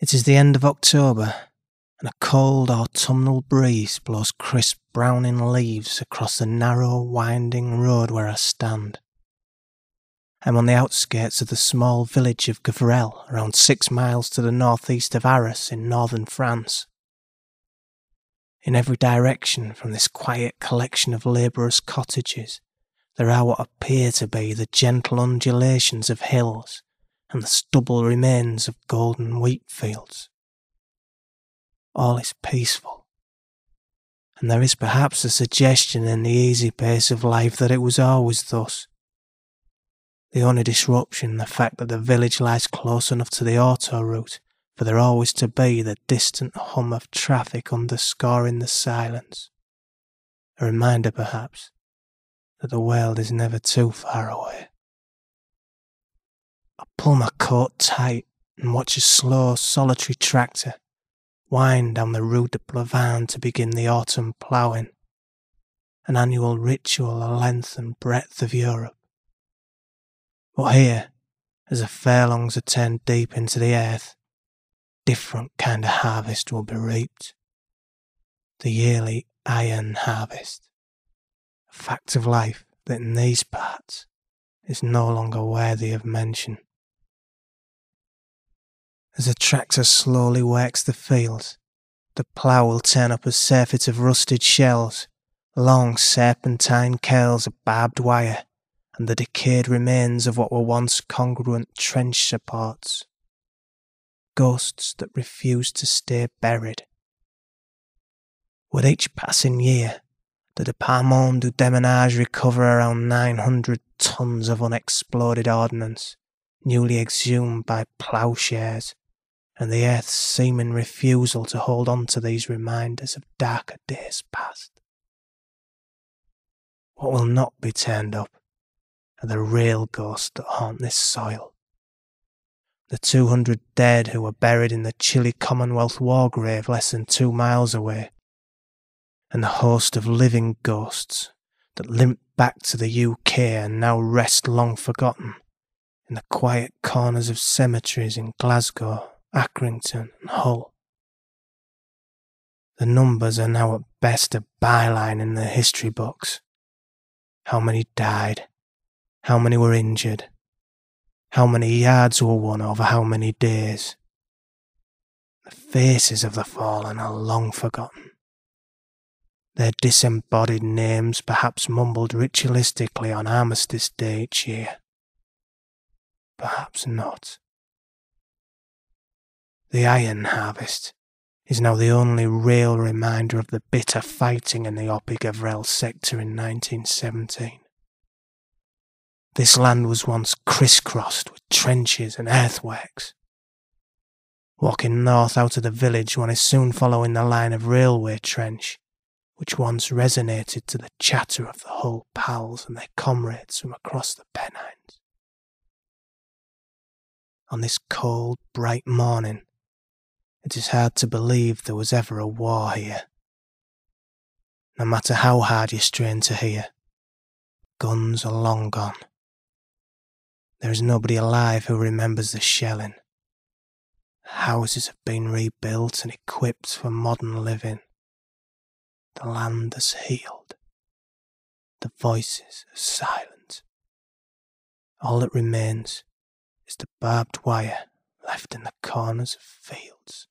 It is the end of October, and a cold autumnal breeze blows crisp browning leaves across the narrow winding road where I stand. I am on the outskirts of the small village of Gavrelle, around 6 miles to the northeast of Arras in northern France. In every direction from this quiet collection of labourers' cottages, there are what appear to be the gentle undulations of hills and the stubble remains of golden wheat fields. All is peaceful, and there is perhaps a suggestion in the easy pace of life that it was always thus. The only disruption the fact that the village lies close enough to the autoroute for there always to be the distant hum of traffic underscoring the silence. A reminder, perhaps, that the world is never too far away. I pull my coat tight and watch a slow, solitary tractor wind down the Rue de Plavin to begin the autumn ploughing, an annual ritual the length and breadth of Europe. But here, as the furlongs are turned deep into the earth, different kind of harvest will be reaped. The yearly iron harvest. A fact of life that in these parts is no longer worthy of mention. As the tractor slowly works the fields, the plough will turn up a surfeit of rusted shells, long serpentine curls of barbed wire, and the decayed remains of what were once congruent trench supports. Ghosts that refuse to stay buried. With each passing year, the Département du Déménage recover around 900 tons of unexploded ordnance, newly exhumed by ploughshares, and the earth's seeming refusal to hold on to these reminders of darker days past. What will not be turned up are the real ghosts that haunt this soil. The 200 dead who were buried in the chilly Commonwealth war grave less than 2 miles away, and the host of living ghosts that limp back to the UK and now rest long forgotten in the quiet corners of cemeteries in Glasgow, Accrington and Hull. The numbers are now at best a byline in the history books. How many died? How many were injured? How many yards were won over how many days? The faces of the fallen are long forgotten. Their disembodied names perhaps mumbled ritualistically on Armistice Day each year. Perhaps not. The iron harvest is now the only real reminder of the bitter fighting in the Oppy-Gavrelle sector in 1917. This land was once crisscrossed with trenches and earthworks. Walking north out of the village, one is soon following the line of railway trench, which once resonated to the chatter of the Hull pals and their comrades from across the Pennines. On this cold, bright morning, it is hard to believe there was ever a war here. No matter how hard you strain to hear, guns are long gone. There is nobody alive who remembers the shelling. The houses have been rebuilt and equipped for modern living. The land has healed. The voices are silent. All that remains is the barbed wire left in the corners of fields.